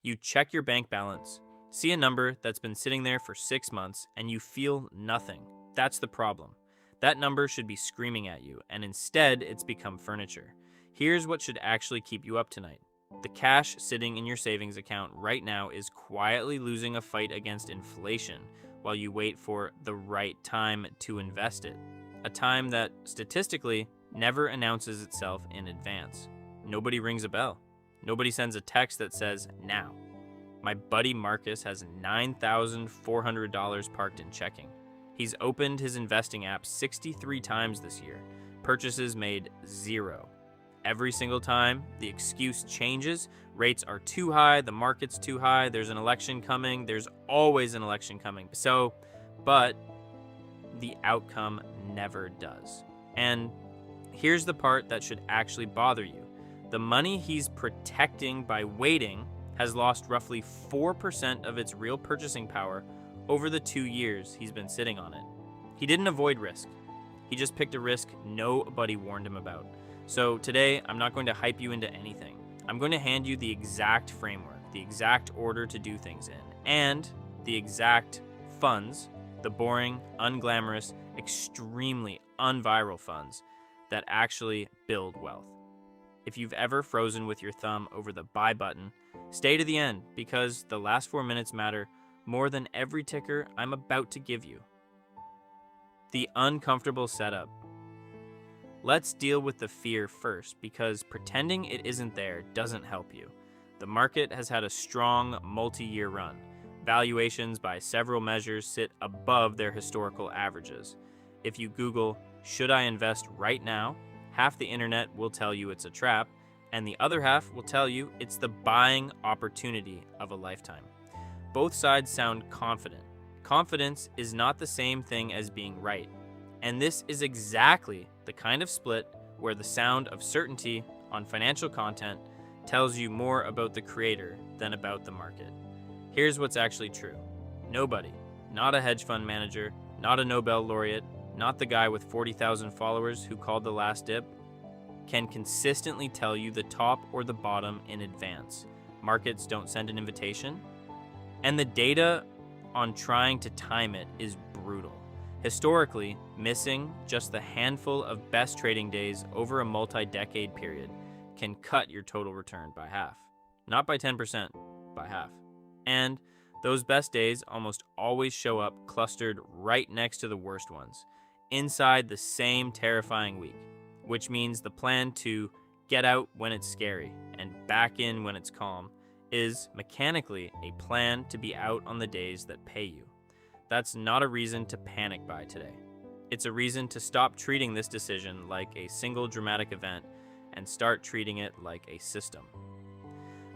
You check your bank balance, see a number that's been sitting there for 6 months, and you feel nothing. That's the problem. That number should be screaming at you, and instead it's become furniture. Here's what should actually keep you up tonight. The cash sitting in your savings account right now is quietly losing a fight against inflation while you wait for the right time to invest it. A time that, statistically, never announces itself in advance. Nobody rings a bell. Nobody sends a text that says, now. My buddy Marcus has $9,400 parked in checking. He's opened his investing app 63 times this year. Purchases made 0. Every single time, the excuse changes. Rates are too high, the market's too high, there's an election coming, there's always an election coming. But the outcome never does. And here's the part that should actually bother you. The money he's protecting by waiting has lost roughly 4% of its real purchasing power over the 2 years he's been sitting on it. He didn't avoid risk. He just picked a risk nobody warned him about. So today, I'm not going to hype you into anything. I'm going to hand you the exact framework, the exact order to do things in, and the exact funds, the boring, unglamorous, extremely unviral funds that actually build wealth. If you've ever frozen with your thumb over the buy button, stay to the end because the last 4 minutes matter more than every ticker I'm about to give you. The uncomfortable setup. Let's deal with the fear first because pretending it isn't there doesn't help you. The market has had a strong multi-year run. Valuations by several measures sit above their historical averages. If you Google, should I invest right now? Half the internet will tell you it's a trap, and the other half will tell you it's the buying opportunity of a lifetime. Both sides sound confident. Confidence is not the same thing as being right. And this is exactly the kind of split where the sound of certainty on financial content tells you more about the creator than about the market. Here's what's actually true. Nobody, not a hedge fund manager, not a Nobel laureate, not the guy with 40,000 followers who called the last dip, can consistently tell you the top or the bottom in advance. Markets don't send an invitation, and the data on trying to time it is brutal. Historically, missing just the handful of best trading days over a multi-decade period can cut your total return by half. Not by 10%, by half. And those best days almost always show up clustered right next to the worst ones, inside the same terrifying week, which means the plan to get out when it's scary and back in when it's calm is mechanically a plan to be out on the days that pay you. That's not a reason to panic buy today. It's a reason to stop treating this decision like a single dramatic event and start treating it like a system.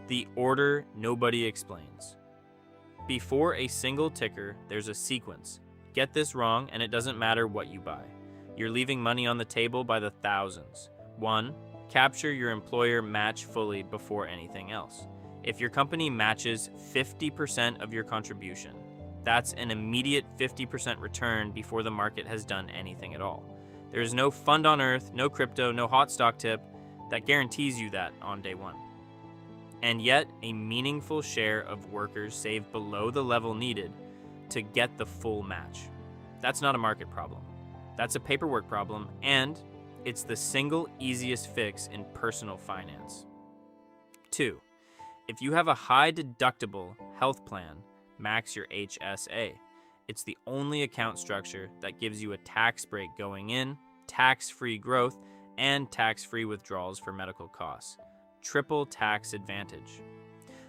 The order nobody explains. Before a single ticker, there's a sequence. Get this wrong and it doesn't matter what you buy. You're leaving money on the table by the thousands. 1. Capture your employer match fully before anything else. If your company matches 50% of your contribution, that's an immediate 50% return before the market has done anything at all. There is no fund on earth, no crypto, no hot stock tip that guarantees you that on day one. And yet, a meaningful share of workers save below the level needed to get the full match. That's not a market problem. That's a paperwork problem, and it's the single easiest fix in personal finance. 2. If you have a high deductible health plan, max your HSA. It's the only account structure that gives you a tax break going in, tax-free growth, and tax-free withdrawals for medical costs. Triple tax advantage.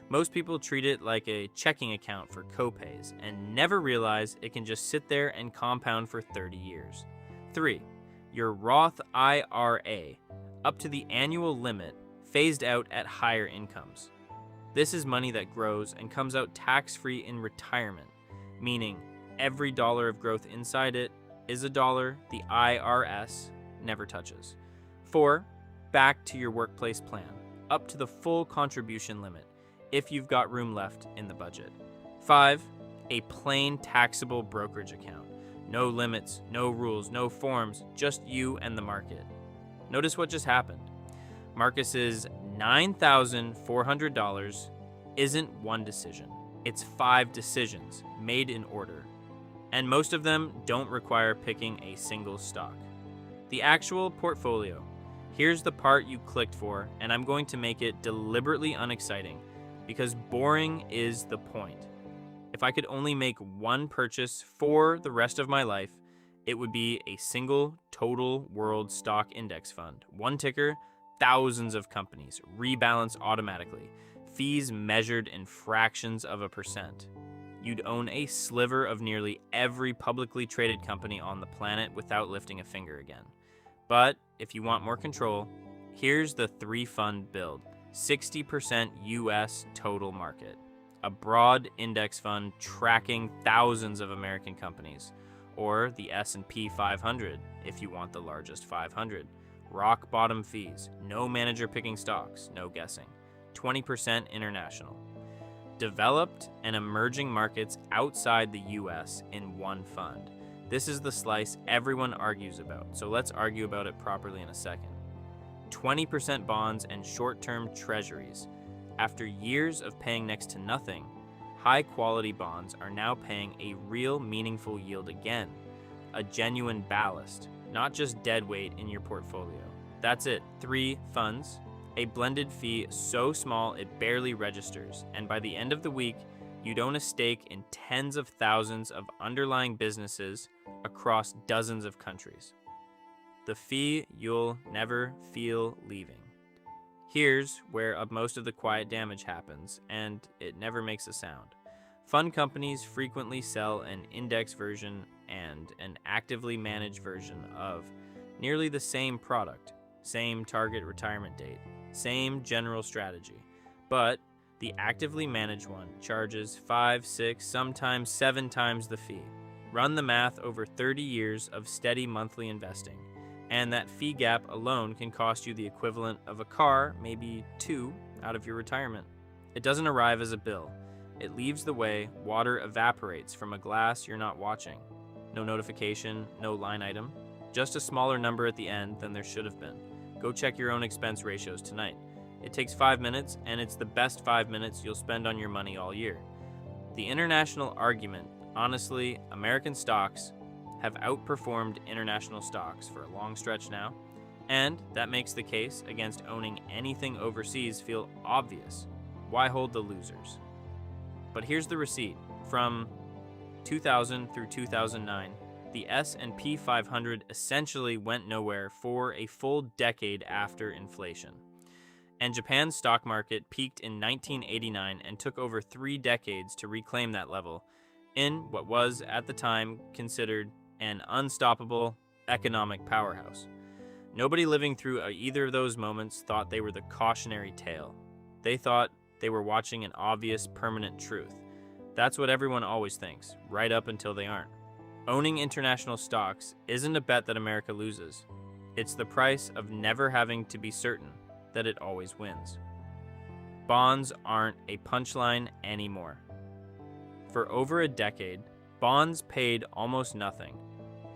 Most people treat it like a checking account for copays and never realize it can just sit there and compound for 30 years. 3. Your Roth IRA, up to the annual limit, phased out at higher incomes. This is money that grows and comes out tax-free in retirement, meaning every dollar of growth inside it is a dollar the IRS never touches. 4. Back to your workplace plan, up to the full contribution limit, if you've got room left in the budget. 5. A plain taxable brokerage account. No limits, no rules, no forms, just you and the market. Notice what just happened. Marcus's $9,400 isn't one decision. It's 5 decisions made in order. And most of them don't require picking a single stock. The actual portfolio. Here's the part you clicked for, and I'm going to make it deliberately unexciting because boring is the point. If I could only make one purchase for the rest of my life, it would be a single total world stock index fund. One ticker, thousands of companies, rebalance automatically, fees measured in fractions of a percent. You'd own a sliver of nearly every publicly traded company on the planet without lifting a finger again. But if you want more control, here's the 3-fund build. 60% US total market. A broad index fund tracking thousands of American companies. Or the S&P 500 if you want the largest 500. Rock bottom fees. No manager picking stocks. No guessing. 20% international. Developed and emerging markets outside the US in one fund. This is the slice everyone argues about, so let's argue about it properly in a second. 20% bonds and short-term treasuries. After years of paying next to nothing, high-quality bonds are now paying a real meaningful yield again. A genuine ballast, not just dead weight in your portfolio. That's it, 3 funds, a blended fee so small it barely registers, and by the end of the week, you'd own a stake in tens of thousands of underlying businesses across dozens of countries. The fee you'll never feel leaving. Here's where most of the quiet damage happens, and it never makes a sound. Fund companies frequently sell an index version and an actively managed version of nearly the same product, same target retirement date, same general strategy, but the actively managed one charges 5, 6, sometimes 7 times the fee. Run the math over 30 years of steady monthly investing, and that fee gap alone can cost you the equivalent of a car, maybe 2, out of your retirement. It doesn't arrive as a bill. It leaves the way water evaporates from a glass you're not watching. No notification, no line item, just a smaller number at the end than there should have been. Go check your own expense ratios tonight. It takes 5 minutes, and it's the best 5 minutes you'll spend on your money all year. The international argument, honestly, American stocks have outperformed international stocks for a long stretch now, and that makes the case against owning anything overseas feel obvious. Why hold the losers? But here's the receipt. From 2000 through 2009, the S&P 500 essentially went nowhere for a full decade after inflation. And Japan's stock market peaked in 1989 and took over 3 decades to reclaim that level in what was, at the time, considered an unstoppable economic powerhouse. Nobody living through either of those moments thought they were the cautionary tale. They thought they were watching an obvious, permanent truth. That's what everyone always thinks, right up until they aren't. Owning international stocks isn't a bet that America loses. It's the price of never having to be certain that it always wins. Bonds aren't a punchline anymore. For over a decade, bonds paid almost nothing,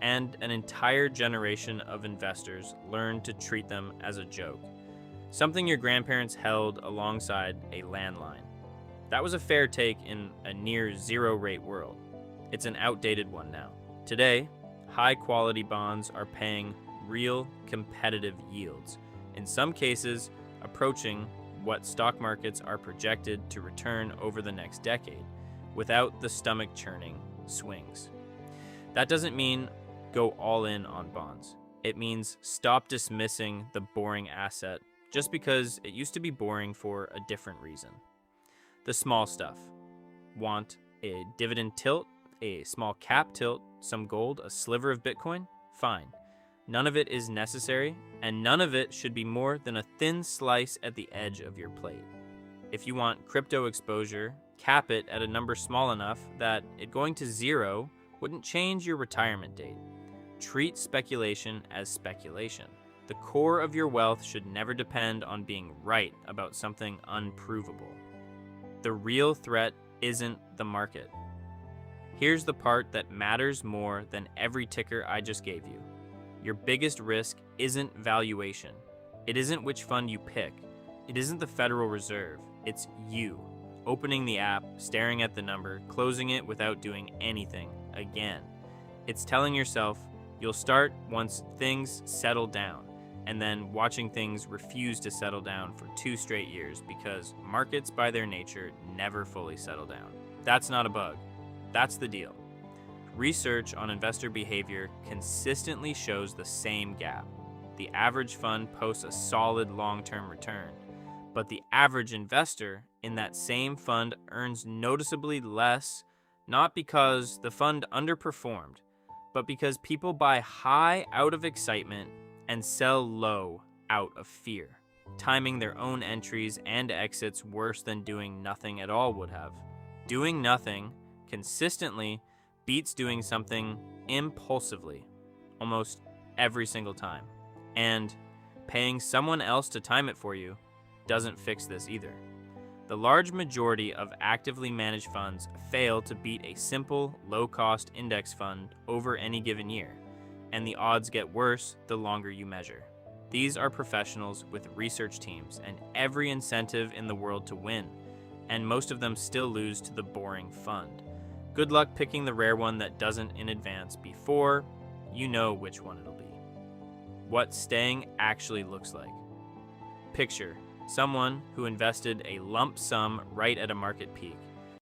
and an entire generation of investors learned to treat them as a joke, something your grandparents held alongside a landline. That was a fair take in a near zero-rate world. It's an outdated one now. Today, high-quality bonds are paying real competitive yields, in some cases approaching what stock markets are projected to return over the next decade, without the stomach-churning swings. That doesn't mean go all in on bonds. It means stop dismissing the boring asset just because it used to be boring for a different reason. The small stuff. Want a dividend tilt, a small cap tilt, some gold, a sliver of Bitcoin? Fine. None of it is necessary, and none of it should be more than a thin slice at the edge of your plate. If you want crypto exposure, cap it at a number small enough that it going to zero wouldn't change your retirement date. Treat speculation as speculation. The core of your wealth should never depend on being right about something unprovable. The real threat isn't the market. Here's the part that matters more than every ticker I just gave you. Your biggest risk isn't valuation. It isn't which fund you pick. It isn't the Federal Reserve. It's you. opening the app, staring at the number, closing it without doing anything again. It's telling yourself you'll start once things settle down, and then watching things refuse to settle down for 2 straight years because markets by their nature never fully settle down. That's not a bug. That's the deal. Research on investor behavior consistently shows the same gap. The average fund posts a solid long-term return, but the average investor in that same fund earns noticeably less, not because the fund underperformed, but because people buy high out of excitement and sell low out of fear, timing their own entries and exits worse than doing nothing at all would have. Doing nothing consistently beats doing something impulsively almost every single time. And paying someone else to time it for you doesn't fix this either. The large majority of actively managed funds fail to beat a simple, low-cost index fund over any given year, and the odds get worse the longer you measure. These are professionals with research teams and every incentive in the world to win, and most of them still lose to the boring fund. Good luck picking the rare one that doesn't in advance before you know which one it'll be. What staying actually looks like. Picture someone who invested a lump sum right at a market peak.